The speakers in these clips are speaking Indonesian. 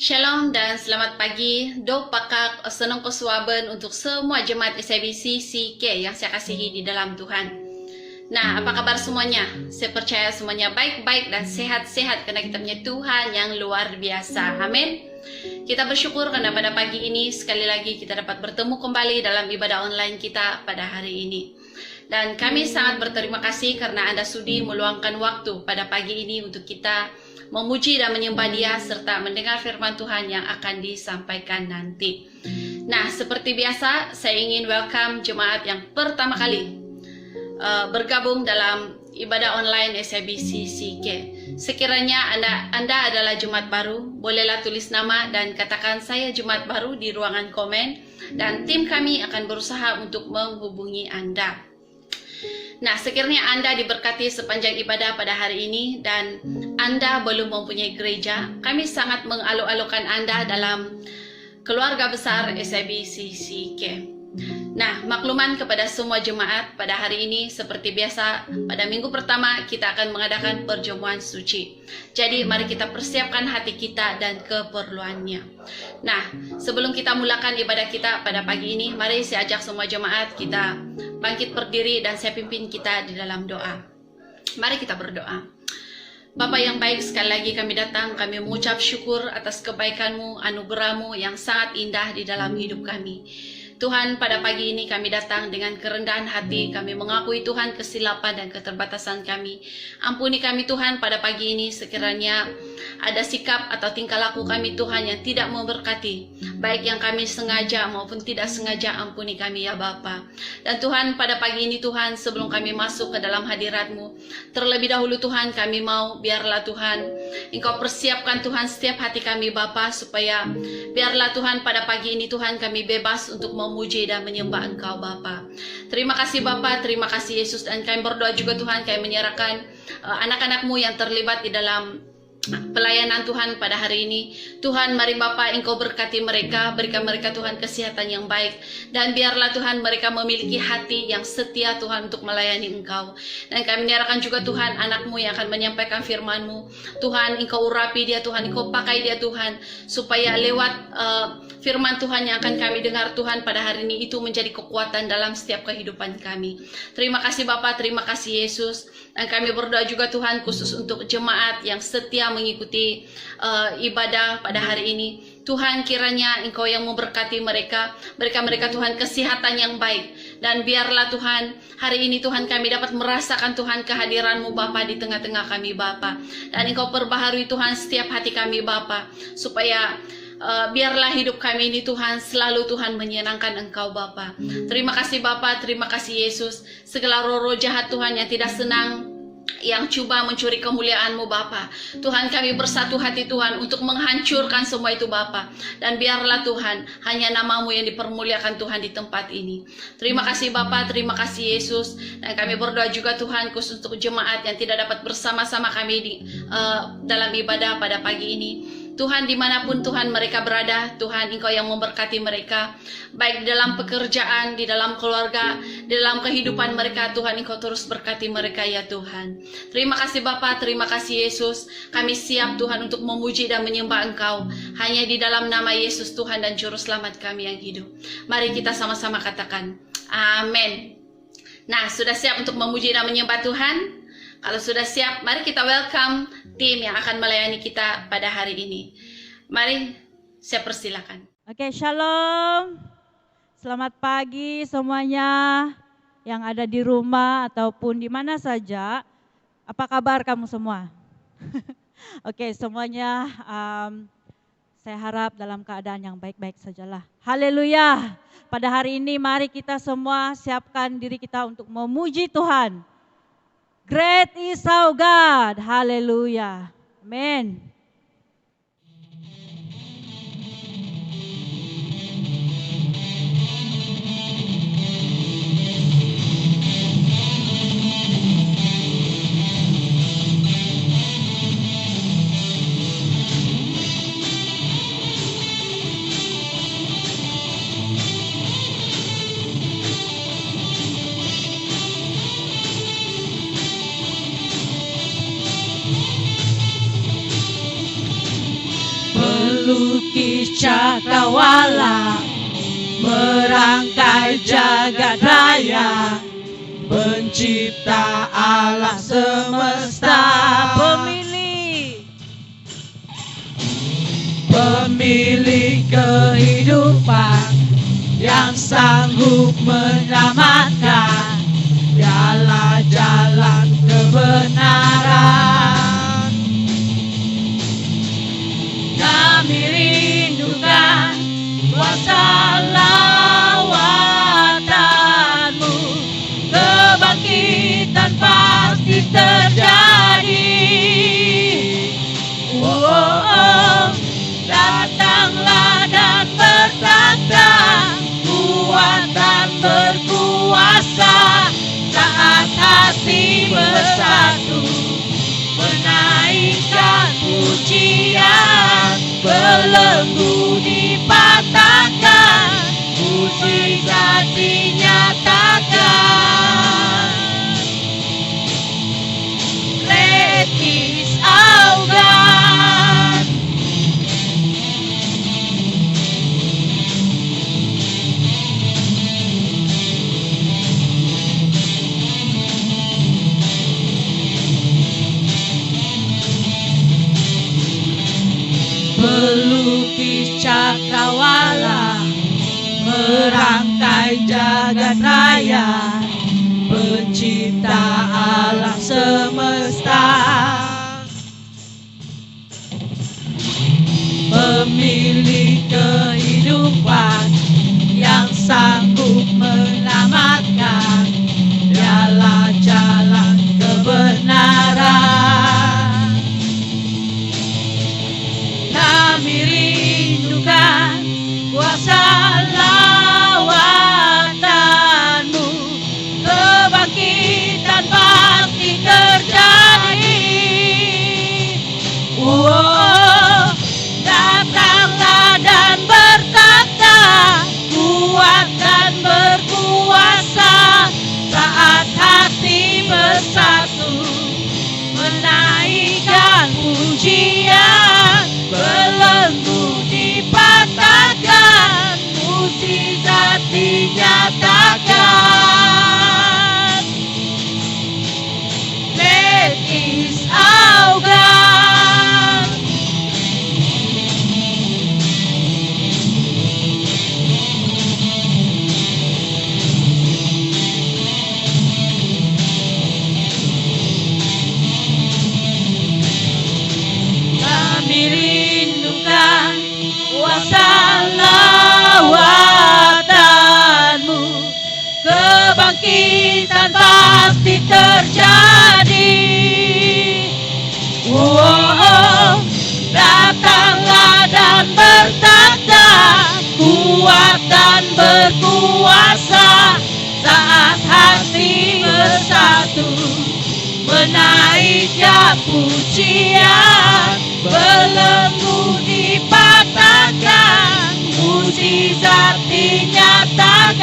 Shalom dan selamat pagi. Do pakak senang keswaban untuk semua jemaat SIBC CK yang saya kasihi di dalam Tuhan. Nah, apa kabar semuanya? Saya percaya semuanya baik-baik dan sehat-sehat karena kita punya Tuhan yang luar biasa. Amin. Kita bersyukur karena pada pagi ini sekali lagi kita dapat bertemu kembali dalam ibadah online kita pada hari ini. Dan kami sangat berterima kasih karena Anda sudi meluangkan waktu pada pagi ini untuk kita memuji dan menyembah Dia serta mendengar firman Tuhan yang akan disampaikan nanti. Nah, seperti biasa, saya ingin welcome jemaat yang pertama kali bergabung dalam ibadah online SIBC CK. Sekiranya Anda adalah jemaat baru, bolehlah tulis nama dan katakan saya jemaat baru di ruangan komen dan tim kami akan berusaha untuk menghubungi Anda. Nah, sekiranya Anda diberkati sepanjang ibadah pada hari ini dan Anda belum mempunyai gereja, kami sangat mengalu-alukan Anda dalam keluarga besar SIBC CK. Nah, makluman kepada semua jemaat pada hari ini seperti biasa pada minggu pertama kita akan mengadakan perjamuan suci. Jadi mari kita persiapkan hati kita dan keperluannya. Nah, sebelum kita mulakan ibadah kita pada pagi ini, mari saya ajak semua jemaat kita bangkit berdiri dan saya pimpin kita di dalam doa. Mari kita berdoa. Bapa yang baik, sekali lagi kami datang, kami mengucap syukur atas kebaikan-Mu, anugerah-Mu yang sangat indah di dalam hidup kami. Tuhan, pada pagi ini kami datang dengan kerendahan hati, kami mengakui Tuhan kesilapan dan keterbatasan kami. Ampuni kami Tuhan pada pagi ini sekiranya ada sikap atau tingkah laku kami Tuhan yang tidak memberkati, baik yang kami sengaja maupun tidak sengaja, ampuni kami ya Bapa. Dan Tuhan, pada pagi ini Tuhan, sebelum kami masuk ke dalam hadirat-Mu, terlebih dahulu Tuhan kami mau biarlah Tuhan Engkau persiapkan Tuhan setiap hati kami Bapa, supaya biarlah Tuhan pada pagi ini Tuhan kami bebas untuk memuji dan menyembah Engkau Bapa. Terima kasih Bapa, terima kasih Yesus, dan kami berdoa juga Tuhan kami menyerahkan anak-anak-Mu yang terlibat di dalam pelayanan Tuhan pada hari ini. Tuhan, mari Bapa Engkau berkati mereka, berikan mereka Tuhan kesehatan yang baik, dan biarlah Tuhan mereka memiliki hati yang setia Tuhan untuk melayani Engkau. Dan kami menyerahkan juga Tuhan anak-Mu yang akan menyampaikan firman-Mu. Tuhan, Engkau urapi dia Tuhan, Engkau pakai dia Tuhan, supaya lewat firman Tuhan yang akan kami dengar Tuhan pada hari ini itu menjadi kekuatan dalam setiap kehidupan kami. Terima kasih Bapa, terima kasih Yesus. Dan kami berdoa juga Tuhan khusus untuk jemaat yang setia mengikuti ibadah pada hari ini. Tuhan, kiranya Engkau yang memberkati mereka, berikan mereka Tuhan kesehatan yang baik. Dan biarlah Tuhan hari ini Tuhan kami dapat merasakan Tuhan kehadiran-Mu Bapa di tengah-tengah kami Bapa. Dan Engkau perbaharui Tuhan setiap hati kami Bapa, supaya biarlah hidup kami ini Tuhan selalu Tuhan menyenangkan Engkau Bapa. Terima kasih Bapa, terima kasih Yesus. Segala roh-roh jahat Tuhan yang tidak senang, yang coba mencuri kemuliaan-Mu Bapa, Tuhan kami bersatu hati Tuhan untuk menghancurkan semua itu Bapa. Dan biarlah Tuhan hanya nama-Mu yang dipermuliakan Tuhan di tempat ini. Terima kasih Bapa, terima kasih Yesus. Dan kami berdoa juga Tuhan khusus untuk jemaat yang tidak dapat bersama-sama kami di dalam ibadah pada pagi ini. Tuhan, dimanapun Tuhan mereka berada, Tuhan Engkau yang memberkati mereka, baik di dalam pekerjaan, di dalam keluarga, di dalam kehidupan mereka. Tuhan, Engkau terus berkati mereka ya Tuhan. Terima kasih Bapa, terima kasih Yesus. Kami siap Tuhan untuk memuji dan menyembah Engkau hanya di dalam nama Yesus Tuhan dan Juru Selamat kami yang hidup. Mari kita sama-sama katakan amin. Nah, sudah siap untuk memuji dan menyembah Tuhan? Kalau sudah siap, mari kita welcome tim yang akan melayani kita pada hari ini. Mari saya persilakan. Oke, shalom. Selamat pagi semuanya yang ada di rumah ataupun di mana saja. Apa kabar kamu semua? Oke, semuanya saya harap dalam keadaan yang baik-baik sajalah. Haleluya. Pada hari ini mari kita semua siapkan diri kita untuk memuji Tuhan. Great is our God. Haleluya. Amen. Pelukis cakrawala, merangkai jagat raya, pencipta alam semesta, pemilik kehidupan, yang sanggup menyelamatkan. Dialah jalan kebenaran. Kami rindukan kuasa lawatanmu, kebangkitan pasti terjadi. Datanglah dan bertata, kuat dan berkuasa, saat hati bersatu, menaikkan pujian, belenggu dipatahkan, mujizat dinyatakan. Great is our God. Pelukis cakrawala, merangkai jagat raya, pencipta alam semesta, pemilik kehidupan, yang sanggup menyelamatkan. Dialah jalan kebenaran. Kami rindukan kuasa lawatanmu, kebangkitan pasti terjadi. Datanglah dan bertata, kuat dan berkuasa, saat hati bersatu, menaikkan pujian, belenggu dipatahkan, mujizat dinyatakan. Great is our God. Kami rindukan kuasa lawatanmu, kebangkitan pasti terjadi. Datanglah dan bertata, kuat dan berkuasa, saat hati bersatu, menaikkan pujian, belenggu dipatahkan, mujizat dinyatakan.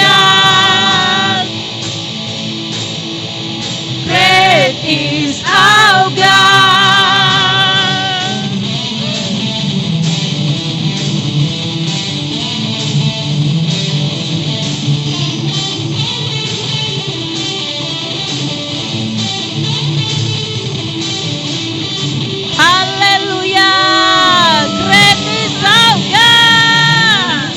Great is our God. Haleluya, great is our God.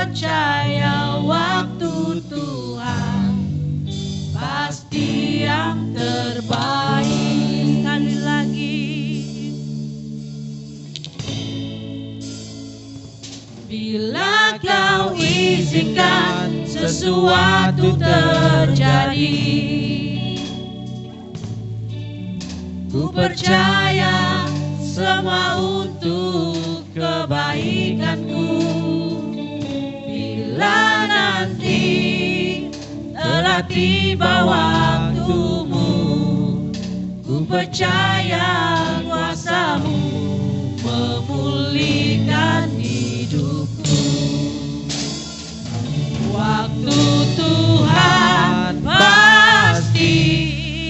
percaya waktu Tuhan pasti yang terbaik. Sekali lagi, bila kau izinkan sesuatu terjadi, ku percaya semua untuk kebaikanku. Bila nanti telah tiba waktumu, ku percaya kuasa-Mu memulihkan hidupku. Waktu Tuhan pasti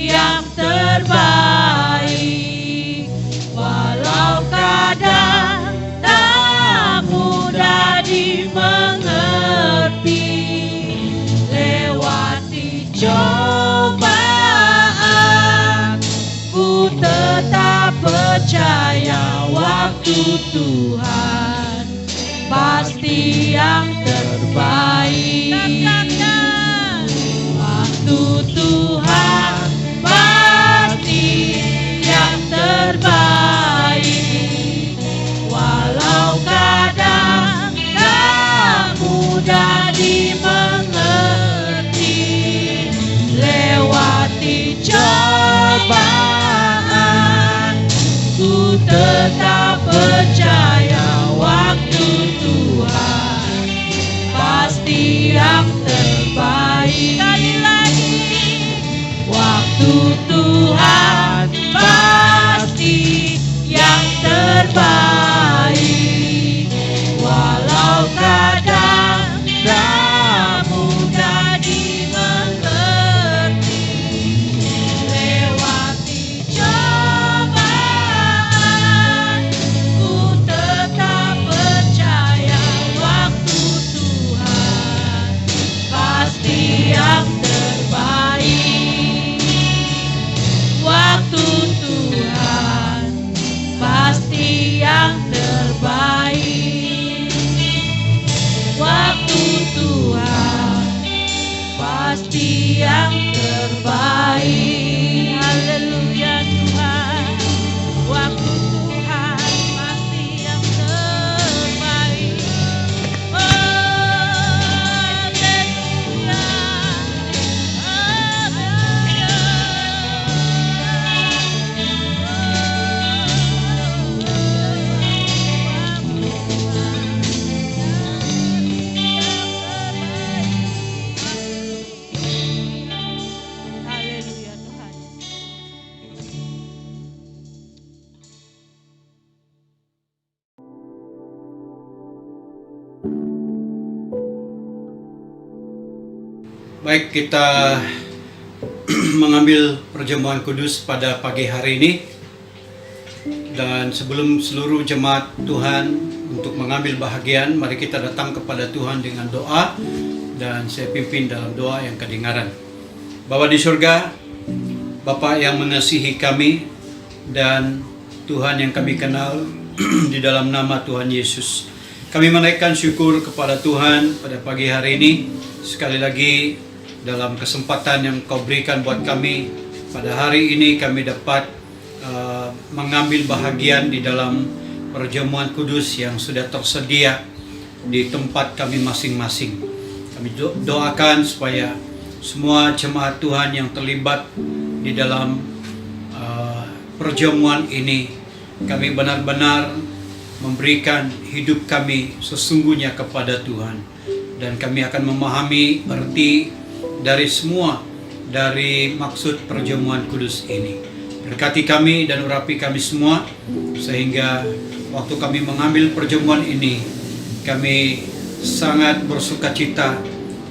yang terbaik, walau kadang tak mudah dimengerti. Lewati cobaan, ku tetap percaya waktu Tuhan pasti yang terbaik. Waktu Tuhan pasti yang terbaik, walau kadang tak mudah dimengerti. Lewati cobaan, ku tetap percaya waktu Tuhan pasti yang terbaik. Sekali lagi, waktu Tuhan pasti yang terbaik, walau kadang tak mudah dimengerti. Lewati cobaan, ku tetap percaya waktu Tuhan pasti yang terbaik. Waktu Tuhan pasti yang terbaik. Waktu Tuhan pasti yang terbaik. Haleluya Tuhan. Waktu Tuhan pasti yang terbaik. Oh, haleluya. Haleluya Tuhan. Baik, kita mengambil perjamuan kudus pada pagi hari ini. Dan sebelum seluruh jemaat Tuhan untuk mengambil bahagian, mari kita datang kepada Tuhan dengan doa. Dan saya pimpin dalam doa yang kedengaran. Bapa di surga, Bapa yang mengasihi kami dan Tuhan yang kami kenal di dalam nama Tuhan Yesus, kami menaikkan syukur kepada Tuhan pada pagi hari ini. Sekali lagi dalam kesempatan yang Kau berikan buat kami pada hari ini, kami dapat mengambil bahagian di dalam perjamuan kudus yang sudah tersedia di tempat kami masing-masing. Kami doakan supaya semua jemaat Tuhan yang terlibat di dalam perjamuan ini, kami benar-benar memberikan hidup kami sesungguhnya kepada Tuhan. Dan kami akan memahami arti dari maksud perjamuan kudus ini. Berkati kami dan urapi kami semua, sehingga waktu kami mengambil perjamuan ini, kami sangat bersukacita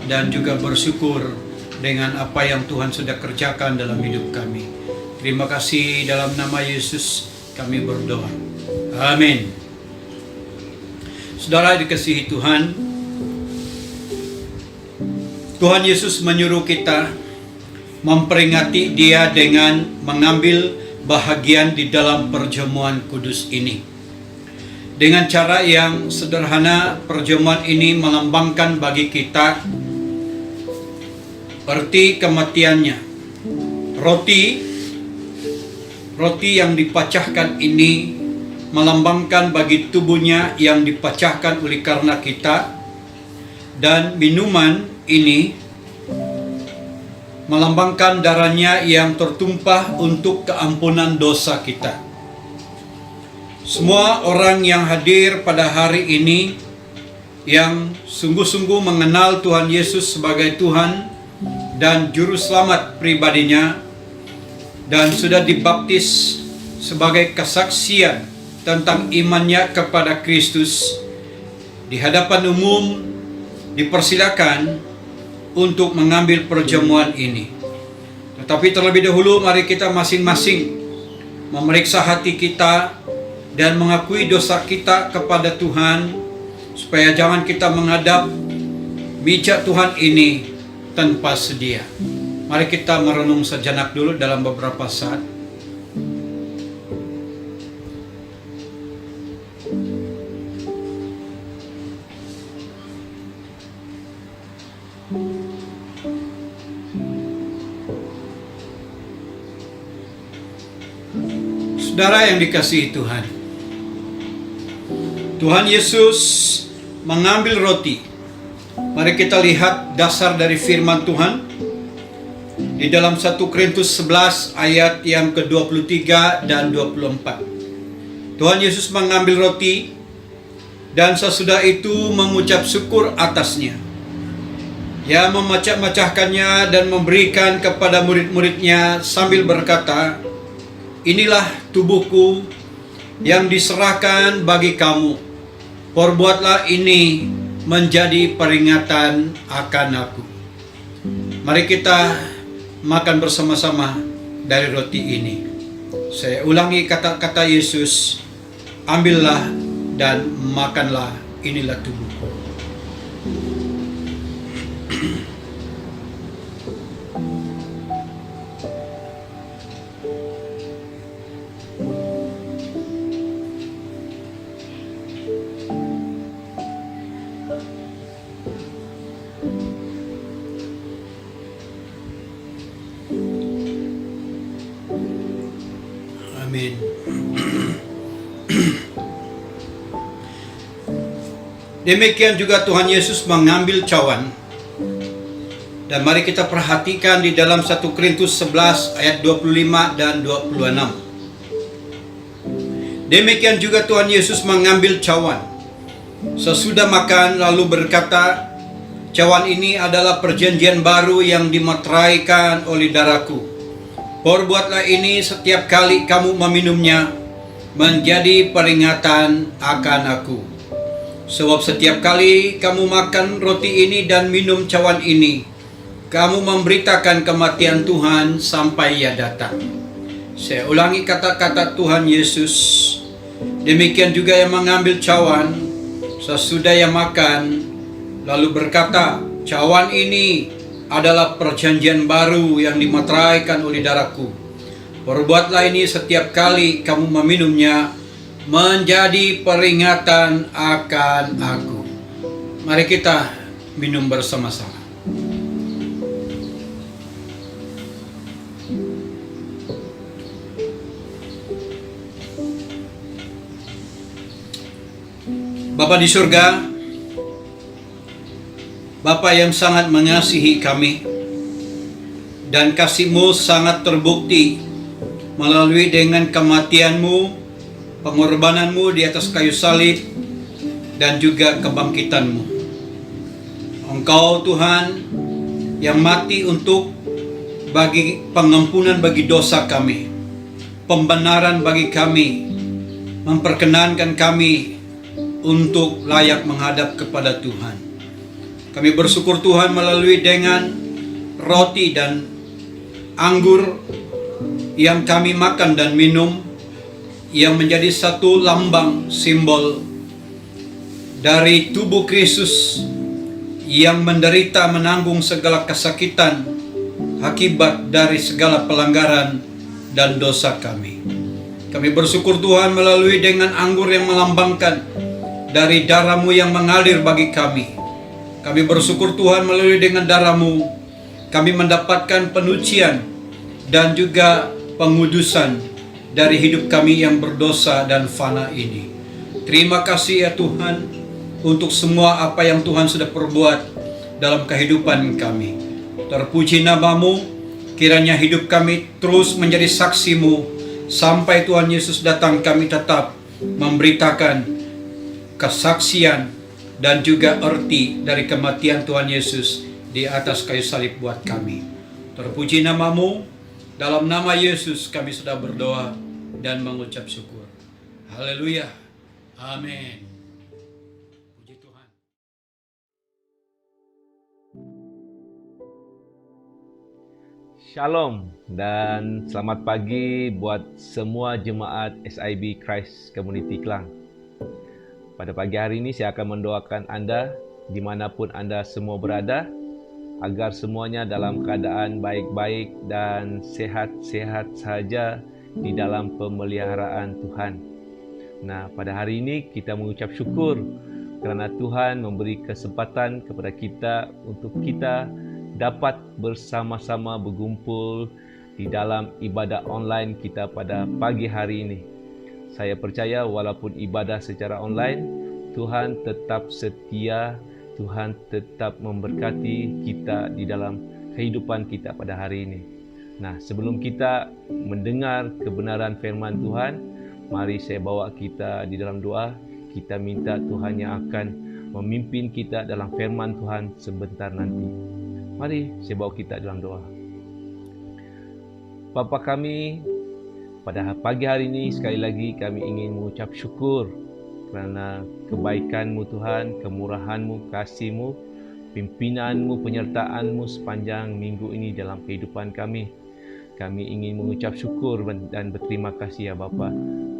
dan juga bersyukur dengan apa yang Tuhan sudah kerjakan dalam hidup kami. Terima kasih, dalam nama Yesus kami berdoa. Amin. Saudara dikasihi Tuhan, Tuhan Yesus menyuruh kita memperingati Dia dengan mengambil bahagian di dalam perjamuan kudus ini. Dengan cara yang sederhana, perjamuan ini melambangkan bagi kita arti kematiannya. Roti yang dipecahkan ini melambangkan bagi tubuhnya yang dipecahkan oleh karena kita, dan minuman ini melambangkan darahnya yang tertumpah untuk keampunan dosa kita. Semua orang yang hadir pada hari ini yang sungguh-sungguh mengenal Tuhan Yesus sebagai Tuhan dan Juru Selamat pribadinya dan sudah dibaptis sebagai kesaksian tentang imannya kepada Kristus, di hadapan umum dipersilakan untuk mengambil perjamuan ini. Tetapi terlebih dahulu mari kita masing-masing memeriksa hati kita dan mengakui dosa kita kepada Tuhan, supaya jangan kita menghadap meja Tuhan ini tanpa sedia. Mari kita merenung sejenak dulu dalam beberapa saat. Saudara yang dikasihi Tuhan, Tuhan Yesus mengambil roti. Mari kita lihat dasar dari firman Tuhan di dalam 1 Korintus 11 ayat yang ke-23 dan 24. Tuhan Yesus mengambil roti dan sesudah itu mengucap syukur atasnya. Ia memecah-mecahkannya dan memberikan kepada murid-muridnya sambil berkata, "Inilah tubuhku yang diserahkan bagi kamu. Perbuatlah ini menjadi peringatan akan aku." Mari kita makan bersama-sama dari roti ini. Saya ulangi kata-kata Yesus, "Ambillah dan makanlah, inilah tubuhku." Amin. Demikian juga Tuhan Yesus mengambil cawan. Dan mari kita perhatikan di dalam 1 Korintus 11 ayat 25 dan 26. Demikian juga Tuhan Yesus mengambil cawan sesudah makan lalu berkata, "Cawan ini adalah perjanjian baru yang dimeteraikan oleh darahku. Perbuatlah ini setiap kali kamu meminumnya menjadi peringatan akan aku. Sebab setiap kali kamu makan roti ini dan minum cawan ini, kamu memberitakan kematian Tuhan sampai Ia datang." Saya ulangi kata-kata Tuhan Yesus. Demikian juga yang mengambil cawan sesudah ia makan lalu berkata, "Cawan ini adalah perjanjian baru yang dimeteraikan oleh darahku. Perbuatlah ini setiap kali kamu meminumnya menjadi peringatan akan aku." Mari kita minum bersama-sama. Bapa di surga, Bapa yang sangat mengasihi kami, dan kasih-Mu sangat terbukti melalui dengan kematian-Mu, pengorbanan-Mu di atas kayu salib, dan juga kebangkitan-Mu. Engkau Tuhan yang mati untuk bagi pengampunan bagi dosa kami, pembenaran bagi kami, memperkenankan kami untuk layak menghadap kepada Tuhan. Kami bersyukur Tuhan melalui dengan roti dan anggur yang kami makan dan minum, yang menjadi satu lambang simbol dari tubuh Kristus yang menderita menanggung segala kesakitan akibat dari segala pelanggaran dan dosa kami. Kami bersyukur Tuhan melalui dengan anggur yang melambangkan dari darah-Mu yang mengalir bagi kami. Kami bersyukur Tuhan melalui dengan darah-Mu kami mendapatkan penyucian dan juga pengudusan dari hidup kami yang berdosa dan fana ini. Terima kasih ya Tuhan untuk semua apa yang Tuhan sudah perbuat dalam kehidupan kami. Terpuji nama-Mu, kiranya hidup kami terus menjadi saksi-Mu. Sampai Tuhan Yesus datang, kami tetap memberitakan kesaksian dan juga arti dari kematian Tuhan Yesus di atas kayu salib buat kami. Terpuji nama-Mu, dalam nama Yesus kami sudah berdoa dan mengucap syukur. Haleluya. Amin. Puji Tuhan. Shalom dan selamat pagi buat semua jemaat SIB Christ Community Klang. Pada pagi hari ini saya akan mendoakan Anda dimanapun Anda semua berada, agar semuanya dalam keadaan baik-baik dan sehat-sehat saja di dalam pemeliharaan Tuhan. Nah, pada hari ini kita mengucap syukur kerana Tuhan memberi kesempatan kepada kita untuk kita dapat bersama-sama berkumpul di dalam ibadah online kita pada pagi hari ini. Saya percaya walaupun ibadah secara online, Tuhan tetap setia, Tuhan tetap memberkati kita di dalam kehidupan kita pada hari ini. Nah, sebelum kita mendengar kebenaran firman Tuhan, mari saya bawa kita di dalam doa. Kita minta Tuhan yang akan memimpin kita dalam firman Tuhan sebentar nanti. Mari saya bawa kita dalam doa. Bapa kami, pada pagi hari ini sekali lagi kami ingin mengucap syukur kerana kebaikan-Mu Tuhan, kemurahan-Mu, kasih-Mu, pimpinan-Mu, penyertaan-Mu sepanjang minggu ini dalam kehidupan kami. Kami ingin mengucap syukur dan berterima kasih ya Bapa.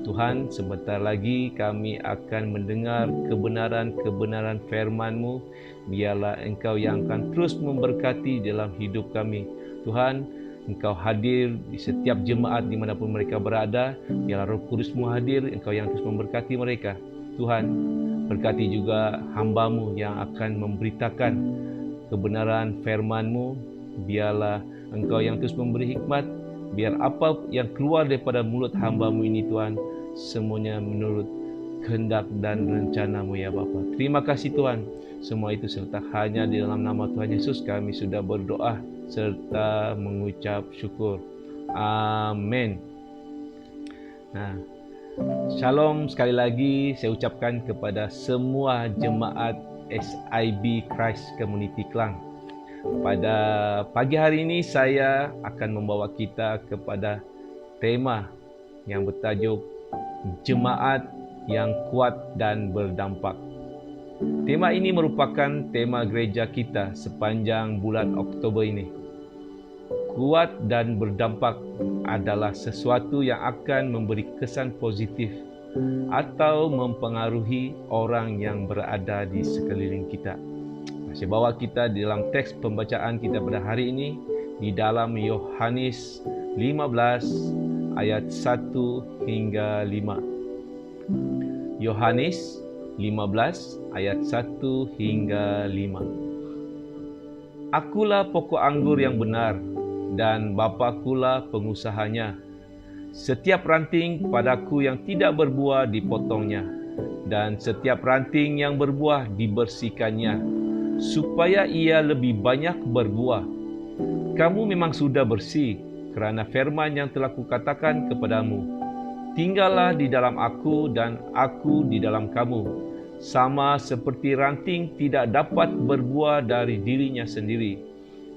Tuhan, sebentar lagi kami akan mendengar kebenaran-kebenaran firman-Mu. Biarlah Engkau yang akan terus memberkati dalam hidup kami. Tuhan, Engkau hadir di setiap jemaat dimanapun mereka berada. Biarlah Roh Kudus-Mu hadir, Engkau yang terus memberkati mereka. Tuhan, berkati juga hamba-Mu yang akan memberitakan kebenaran firman-Mu. Biarlah Engkau yang terus memberi hikmat. Biar apa yang keluar daripada mulut hamba-Mu ini Tuhan, semuanya menurut kehendak dan rencana-Mu ya Bapa. Terima kasih Tuhan. Semua itu serta hanya di dalam nama Tuhan Yesus kami sudah berdoa serta mengucap syukur. Amin. Nah, shalom sekali lagi saya ucapkan kepada semua jemaat SIB Christ Community Klang. Pada pagi hari ini saya akan membawa kita kepada tema yang bertajuk Jemaat yang Kuat dan Berdampak. Tema ini merupakan tema gereja kita sepanjang bulan Oktober ini. Kuat dan berdampak adalah sesuatu yang akan memberi kesan positif atau mempengaruhi orang yang berada di sekeliling kita. Saya bawa kita di dalam teks pembacaan kita pada hari ini di dalam Yohanes 15 ayat 1 hingga 5. Yohanes 15 ayat 1 hingga 5. Akulah pokok anggur yang benar dan Bapakulah pengusahanya. Setiap ranting padaku yang tidak berbuah dipotongnya, dan setiap ranting yang berbuah dibersihkannya, supaya ia lebih banyak berbuah. Kamu memang sudah bersih kerana firman yang telah kukatakan kepadamu. Tinggallah di dalam aku dan aku di dalam kamu. Sama seperti ranting tidak dapat berbuah dari dirinya sendiri,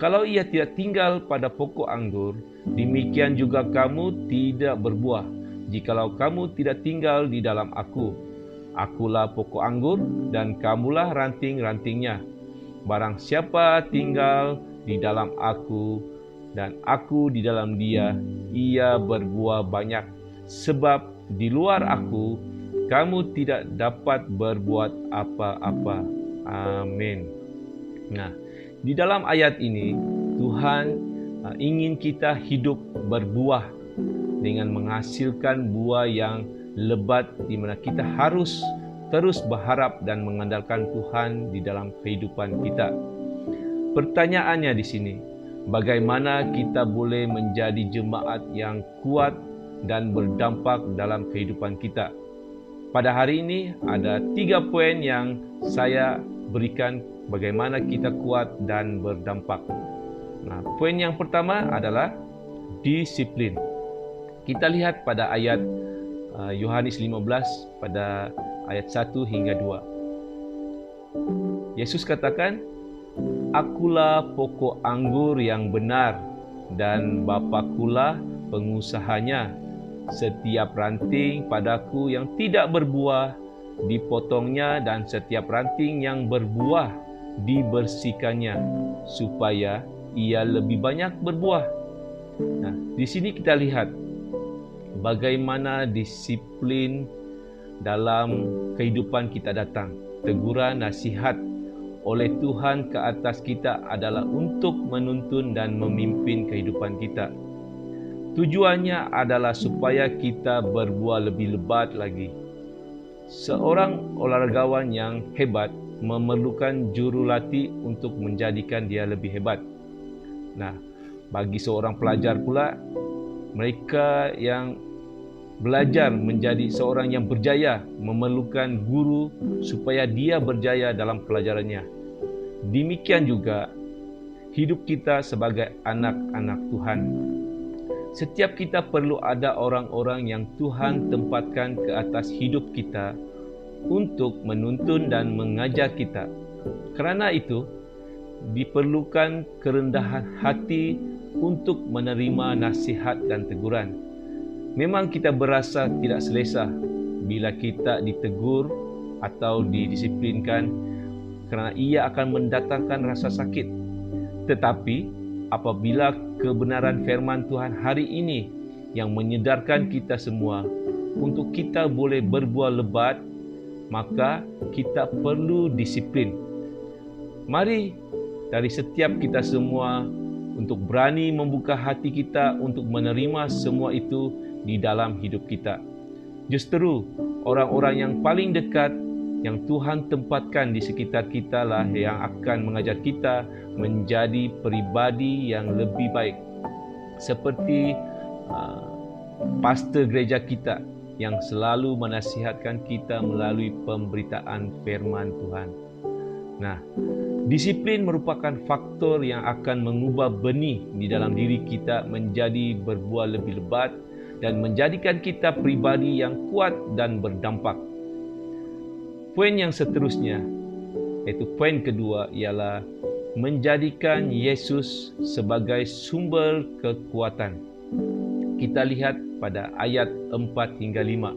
kalau ia tidak tinggal pada pokok anggur, demikian juga kamu tidak berbuah, jikalau kamu tidak tinggal di dalam aku. Akulah pokok anggur dan kamulah ranting-rantingnya. Barang siapa tinggal di dalam aku dan aku di dalam dia, ia berbuah banyak. Sebab di luar aku, kamu tidak dapat berbuat apa-apa. Amin. Nah, di dalam ayat ini, Tuhan ingin kita hidup berbuah. dengan menghasilkan buah yang lebat, di mana kita harus terus berharap dan mengandalkan Tuhan di dalam kehidupan kita. Pertanyaannya di sini, bagaimana kita boleh menjadi jemaat yang kuat dan berdampak dalam kehidupan kita? Pada hari ini ada 3 poin yang saya berikan bagaimana kita kuat dan berdampak. Nah, poin yang pertama adalah disiplin. Kita lihat pada ayat Yohanes 15 pada ayat 1 hingga 2. Yesus katakan, "Akulah pokok anggur yang benar dan Bapakulah pengusahanya. Setiap ranting padaku yang tidak berbuah dipotongnya, dan setiap ranting yang berbuah dibersihkannya, supaya ia lebih banyak berbuah." Nah, di sini kita lihat bagaimana disiplin dalam kehidupan kita datang. Teguran, nasihat oleh Tuhan ke atas kita adalah untuk menuntun dan memimpin kehidupan kita. Tujuannya adalah supaya kita berbuah lebih lebat lagi. Seorang olahragawan yang hebat memerlukan jurulatih untuk menjadikan dia lebih hebat. Nah, bagi seorang pelajar pula, mereka yang belajar menjadi seorang yang berjaya memerlukan guru supaya dia berjaya dalam pelajarannya. Demikian juga hidup kita sebagai anak-anak Tuhan. Setiap kita perlu ada orang-orang yang Tuhan tempatkan ke atas hidup kita untuk menuntun dan mengajar kita. Kerana itu, diperlukan kerendahan hati untuk menerima nasihat dan teguran. Memang kita berasa tidak selesa bila kita ditegur atau didisiplinkan, kerana ia akan mendatangkan rasa sakit. Tetapi apabila kebenaran firman Tuhan hari ini yang menyedarkan kita semua untuk kita boleh berbuah lebat, maka kita perlu disiplin. Mari dari setiap kita semua untuk berani membuka hati kita untuk menerima semua itu di dalam hidup kita. Justru orang-orang yang paling dekat yang Tuhan tempatkan di sekitar kita lah yang akan mengajar kita menjadi pribadi yang lebih baik. Seperti pastor gereja kita yang selalu menasihatkan kita melalui pemberitaan firman Tuhan. Nah, disiplin merupakan faktor yang akan mengubah benih di dalam diri kita menjadi berbuah lebih lebat dan menjadikan kita pribadi yang kuat dan berdampak. Poin yang seterusnya, iaitu poin kedua, ialah menjadikan Yesus sebagai sumber kekuatan. Kita lihat pada ayat 4 hingga 5.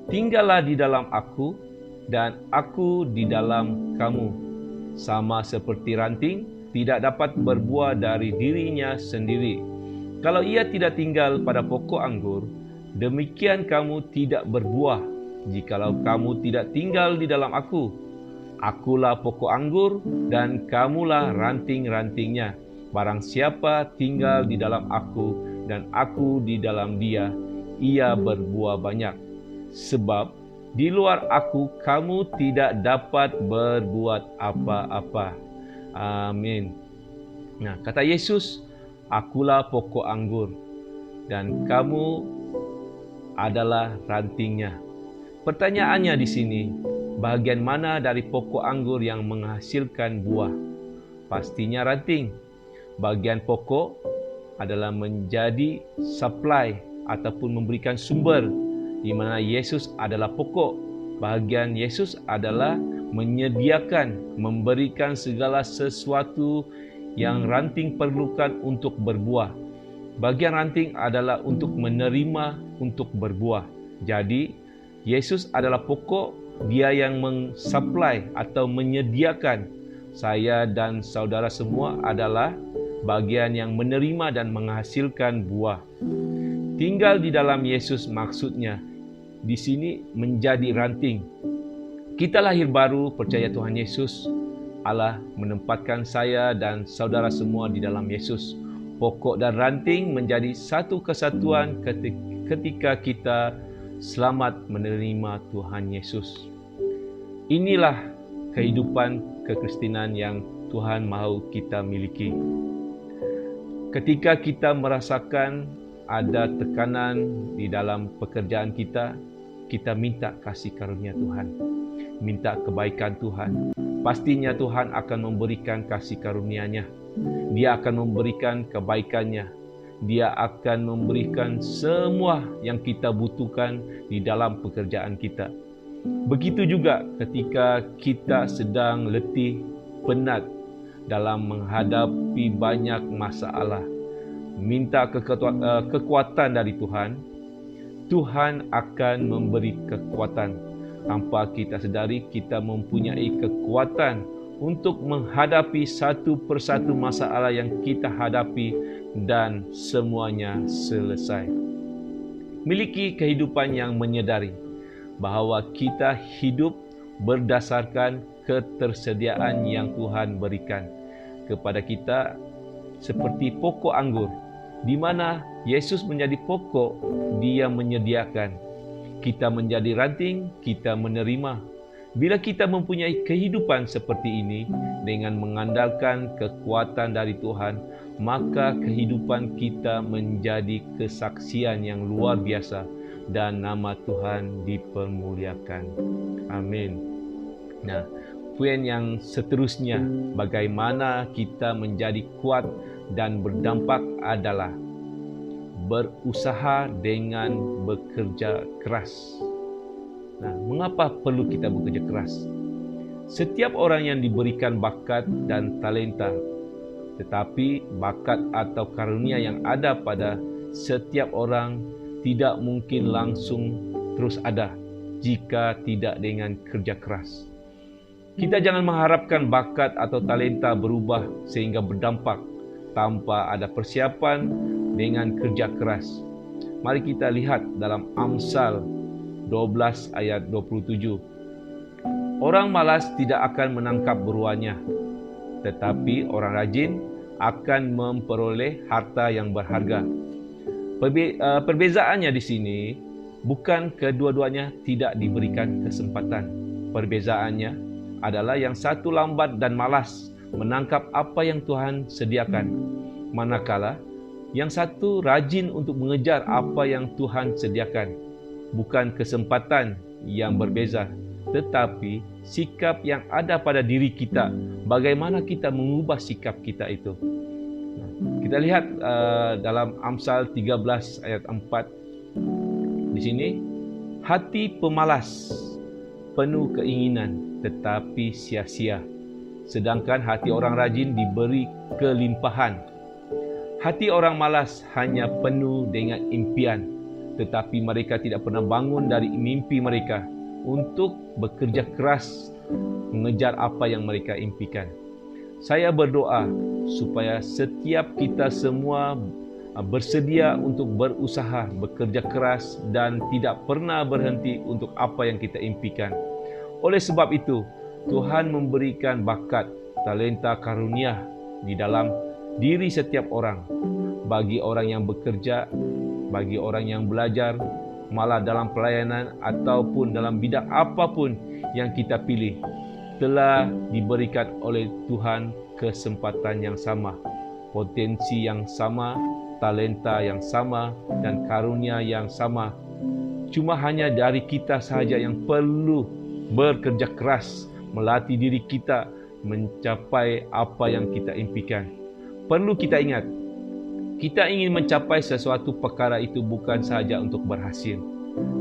"Tinggallah di dalam aku, dan aku di dalam kamu. Sama seperti ranting tidak dapat berbuah dari dirinya sendiri, kalau ia tidak tinggal pada pokok anggur, demikian kamu tidak berbuah jikalau kamu tidak tinggal di dalam aku. Akulah pokok anggur dan kamulah ranting-rantingnya. Barang siapa tinggal di dalam aku dan aku di dalam dia, ia berbuah banyak. Sebab di luar aku kamu tidak dapat berbuat apa-apa." Amin. Nah, kata Yesus, "Akulah pokok anggur dan kamu adalah rantingnya." Pertanyaannya di sini, bahagian mana dari pokok anggur yang menghasilkan buah? Pastinya ranting. Bagian pokok adalah menjadi supply ataupun memberikan sumber, di mana Yesus adalah pokok. Bahagian Yesus adalah menyediakan, memberikan segala sesuatu yang ranting perlukan untuk berbuah. Bagian ranting adalah untuk menerima, untuk berbuah. Jadi, Yesus adalah pokok, dia yang mensupply atau menyediakan. Saya dan saudara semua adalah bagian yang menerima dan menghasilkan buah. Tinggal di dalam Yesus maksudnya di sini menjadi ranting. Kita lahir baru, percaya Tuhan Yesus. Allah menempatkan saya dan saudara semua di dalam Yesus Pokok dan ranting menjadi satu kesatuan ketika kita selamat menerima Tuhan Yesus. Inilah kehidupan kekristenan yang Tuhan mahu kita miliki. Ketika kita merasakan ada tekanan di dalam pekerjaan kita, kita minta kasih karunia Tuhan, minta kebaikan Tuhan. Pastinya Tuhan akan memberikan kasih karunia-Nya. Dia akan memberikan kebaikannya. Dia akan memberikan semua yang kita butuhkan di dalam pekerjaan kita. Begitu juga ketika kita sedang letih, penat dalam menghadapi banyak masalah. Minta kekuatan dari Tuhan. Tuhan akan memberi kekuatan. Tanpa kita sedari, kita mempunyai kekuatan untuk menghadapi satu persatu masalah yang kita hadapi dan semuanya selesai. Miliki kehidupan yang menyadari bahawa kita hidup berdasarkan ketersediaan yang Tuhan berikan kepada kita seperti pokok anggur, di mana Yesus menjadi pokok, Dia menyediakan. Kita menjadi ranting, kita menerima. Bila kita mempunyai kehidupan seperti ini dengan mengandalkan kekuatan dari Tuhan, maka kehidupan kita menjadi kesaksian yang luar biasa dan nama Tuhan dipermuliakan. Amin. Nah, poin yang seterusnya, bagaimana kita menjadi kuat dan berdampak adalah berusaha dengan bekerja keras. Nah, mengapa perlu kita bekerja keras? Setiap orang yang diberikan bakat dan talenta, tetapi bakat atau karunia yang ada pada setiap orang tidak mungkin langsung terus ada jika tidak dengan kerja keras. Kita jangan mengharapkan bakat atau talenta berubah sehingga berdampak tanpa ada persiapan dengan kerja keras. Mari kita lihat dalam Amsal 12 ayat 27. Orang malas tidak akan menangkap buruannya, tetapi orang rajin akan memperoleh harta yang berharga. Perbezaannya di sini bukan kedua-duanya tidak diberikan kesempatan. Perbezaannya adalah yang satu lambat dan malas menangkap apa yang Tuhan sediakan, manakala yang satu rajin untuk mengejar apa yang Tuhan sediakan. Bukan kesempatan yang berbeza, tetapi sikap yang ada pada diri kita. Bagaimana kita mengubah sikap kita itu. Kita lihat dalam Amsal 13 ayat 4. Di sini, hati pemalas penuh keinginan tetapi sia-sia, sedangkan hati orang rajin diberi kelimpahan. Hati orang malas hanya penuh dengan impian, tetapi mereka tidak pernah bangun dari mimpi mereka untuk bekerja keras mengejar apa yang mereka impikan. Saya berdoa supaya setiap kita semua bersedia untuk berusaha, bekerja keras dan tidak pernah berhenti untuk apa yang kita impikan. Oleh sebab itu, Tuhan memberikan bakat, talenta, karunia di dalam diri setiap orang. Bagi orang yang bekerja, bagi orang yang belajar, malah dalam pelayanan ataupun dalam bidang apapun yang kita pilih, telah diberikan oleh Tuhan kesempatan yang sama, potensi yang sama, talenta yang sama dan karunia yang sama. Cuma hanya dari kita sahaja yang perlu bekerja keras, melatih diri kita mencapai apa yang kita impikan. Perlu kita ingat, kita ingin mencapai sesuatu perkara itu bukan sahaja untuk berhasil,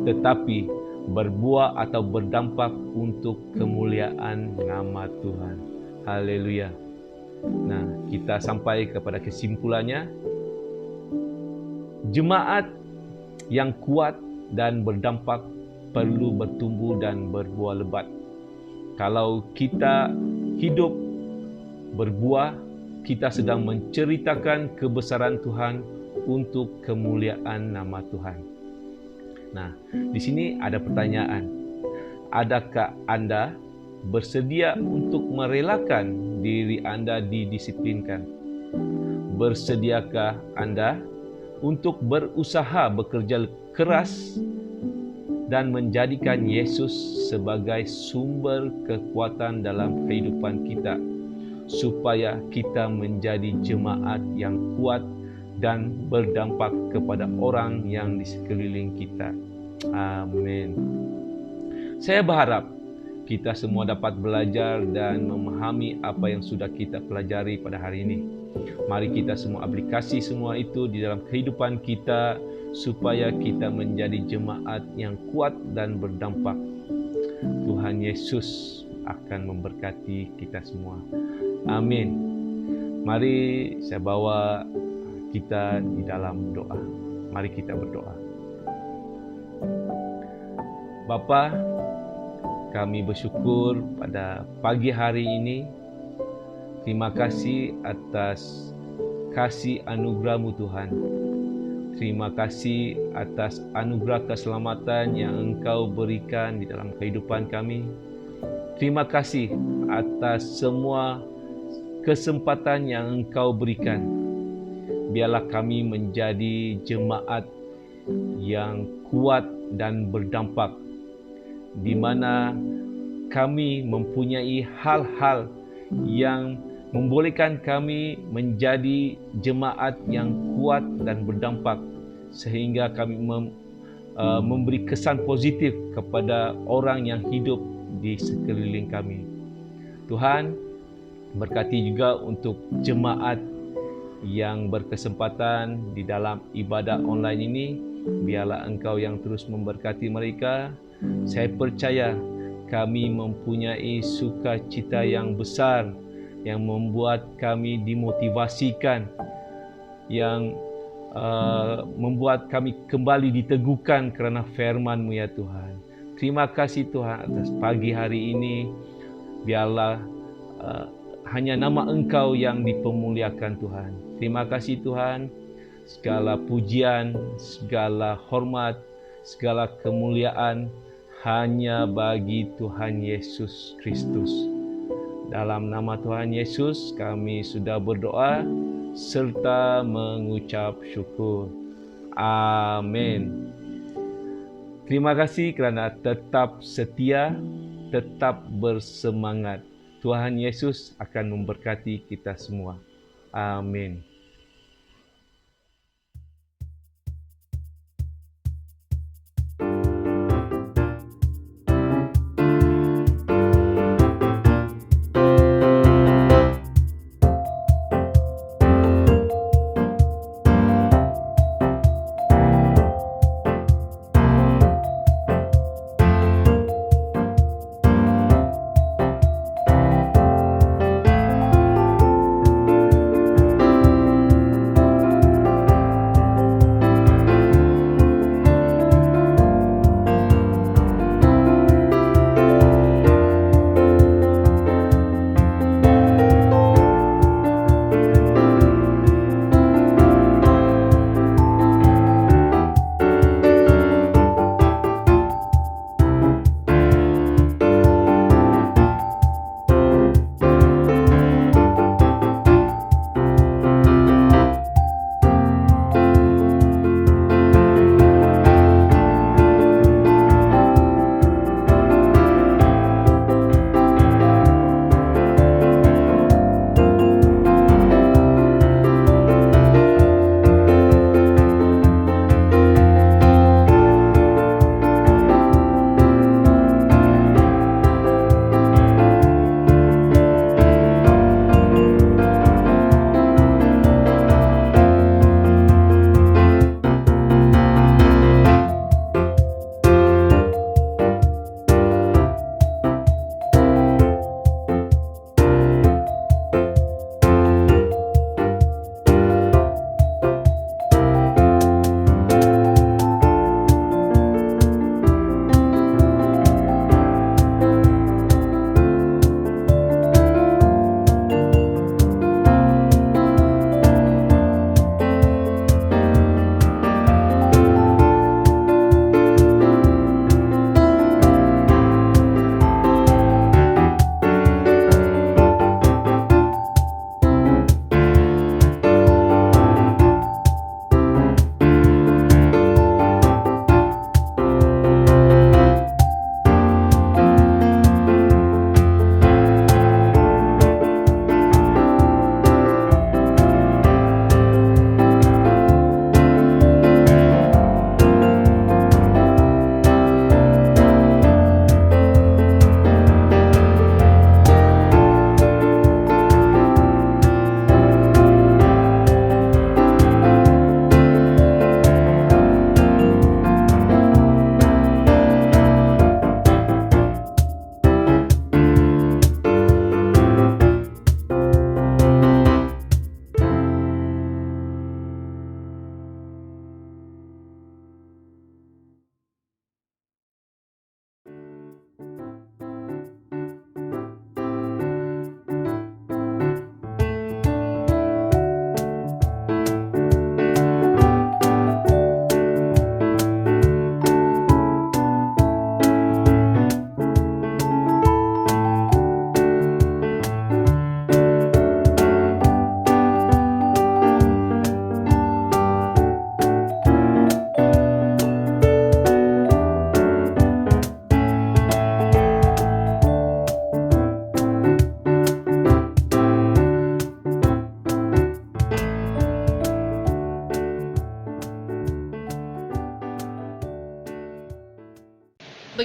tetapi berbuah atau berdampak untuk kemuliaan nama Tuhan. Haleluya. Nah, kita sampai kepada kesimpulannya. Jemaat yang kuat dan berdampak perlu bertumbuh dan berbuah lebat. Kalau kita hidup berbuah, kita sedang menceritakan kebesaran Tuhan untuk kemuliaan nama Tuhan. Nah, di sini ada pertanyaan. Adakah Anda bersedia untuk merelakan diri Anda didisiplinkan? bersediakah anda untuk berusaha bekerja keras dan menjadikan Yesus sebagai sumber kekuatan dalam kehidupan kita, supaya kita menjadi jemaat yang kuat dan berdampak kepada orang yang di sekeliling kita. Amin. Saya berharap kita semua dapat belajar dan memahami apa yang sudah kita pelajari pada hari ini. Mari kita semua aplikasi semua itu di dalam kehidupan kita, supaya kita menjadi jemaat yang kuat dan berdampak. Tuhan Yesus akan memberkati kita semua. Amin. Mari saya bawa kita di dalam doa. Mari kita berdoa. Bapa, kami bersyukur pada pagi hari ini. Terima kasih atas kasih anugerah-Mu Tuhan. Terima kasih atas anugerah keselamatan yang Engkau berikan di dalam kehidupan kami. Terima kasih atas semua kesempatan yang Engkau berikan. Biarlah kami menjadi jemaat yang kuat dan berdampak, di mana kami mempunyai hal-hal yang membolehkan kami menjadi jemaat yang kuat dan berdampak, sehingga kami memberi kesan positif kepada orang yang hidup di sekeliling kami. Tuhan, berkati juga untuk jemaat yang berkesempatan di dalam ibadah online ini. Biarlah Engkau yang terus memberkati mereka. Saya percaya kami mempunyai sukacita yang besar, yang membuat kami dimotivasikan, yang membuat kami kembali diteguhkan kerana firman-Mu ya Tuhan. Terima kasih Tuhan atas pagi hari ini. Biarlah hanya nama Engkau yang dipermuliakan Tuhan. Terima kasih Tuhan. Segala pujian, segala hormat, segala kemuliaan hanya bagi Tuhan Yesus Kristus. Dalam nama Tuhan Yesus kami sudah berdoa serta mengucap syukur. Amin. Terima kasih kerana tetap setia, tetap bersemangat. Tuhan Yesus akan memberkati kita semua. Amin.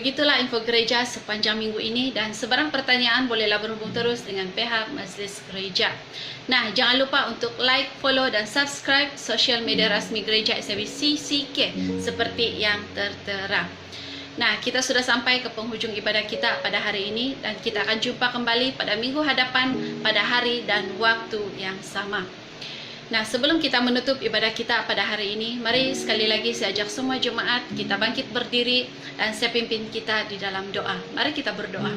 begitulah info gereja sepanjang minggu ini, dan sebarang pertanyaan bolehlah berhubung terus dengan pihak Majelis Gereja. Nah, jangan lupa untuk like, follow, dan subscribe sosial media resmi Gereja SBC CK seperti yang tertera. Nah, kita sudah sampai ke penghujung ibadah kita pada hari ini, dan kita akan jumpa kembali pada minggu hadapan pada hari dan waktu yang sama. Nah, sebelum kita menutup ibadah kita pada hari ini, mari sekali lagi saya ajak semua jemaat kita bangkit berdiri dan saya pimpin kita di dalam doa. Mari kita berdoa.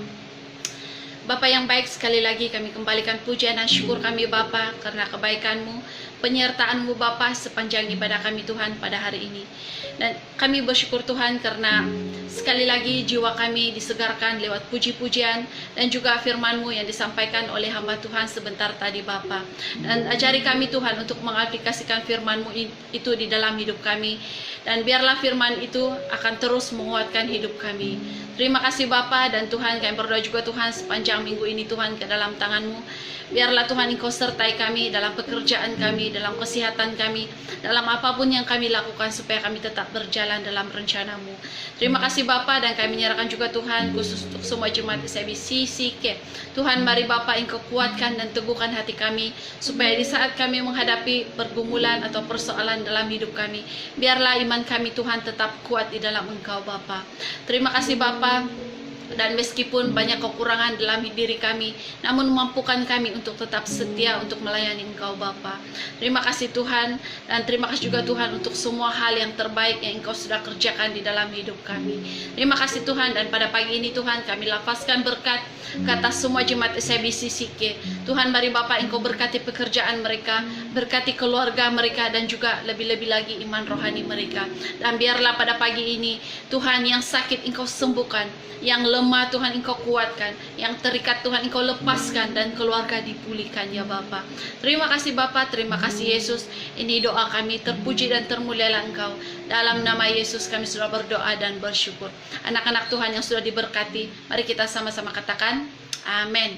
Bapa yang baik, sekali lagi kami kembalikan pujian dan syukur kami Bapa karena kebaikan-Mu, penyertaan-Mu Bapa sepanjang ibadah kami Tuhan pada hari ini. Dan kami bersyukur Tuhan karena sekali lagi jiwa kami disegarkan lewat puji-pujian dan juga firman-Mu yang disampaikan oleh hamba Tuhan sebentar tadi Bapa. Dan ajari kami Tuhan untuk mengaplikasikan firman-Mu itu di dalam hidup kami. Dan biarlah firman itu akan terus menguatkan hidup kami. Terima kasih Bapa, dan Tuhan kami berdoa juga Tuhan sepanjang minggu ini Tuhan ke dalam tangan-Mu. Biarlah Tuhan Engkau sertai kami dalam pekerjaan kami, dalam kesehatan kami, dalam apapun yang kami lakukan supaya kami tetap berjalan dalam rencana-Mu. Terima kasih Bapa, dan kami menyerahkan juga Tuhan khusus untuk semua jemaat SBC CK. Tuhan, mari Bapa Engkau kuatkan dan teguhkan hati kami supaya di saat kami menghadapi pergumulan atau persoalan dalam hidup kami, biarlah iman kami Tuhan tetap kuat di dalam Engkau Bapa. Terima kasih Bapa. Dan meskipun banyak kekurangan dalam diri kami, namun mampukan kami untuk tetap setia untuk melayani Engkau Bapa. Terima kasih Tuhan, dan terima kasih juga Tuhan untuk semua hal yang terbaik yang Engkau sudah kerjakan di dalam hidup kami. Terima kasih Tuhan, dan pada pagi ini Tuhan kami lapaskan berkat ke atas semua jemaat SBC CK. Tuhan, mari Bapa Engkau berkati pekerjaan mereka, berkati keluarga mereka, dan juga lebih-lebih lagi iman rohani mereka. Dan biarlah pada pagi ini Tuhan, yang sakit Engkau sembuhkan, yang lemah Tuhan Engkau kuatkan, yang terikat Tuhan Engkau lepaskan, dan keluarga dipulihkan ya Bapa. Terima kasih Bapa, terima kasih Yesus. Ini doa kami, terpuji dan termulialah Engkau. Dalam nama Yesus kami sudah berdoa dan bersyukur. Anak-anak Tuhan yang sudah diberkati, mari kita sama-sama katakan amin.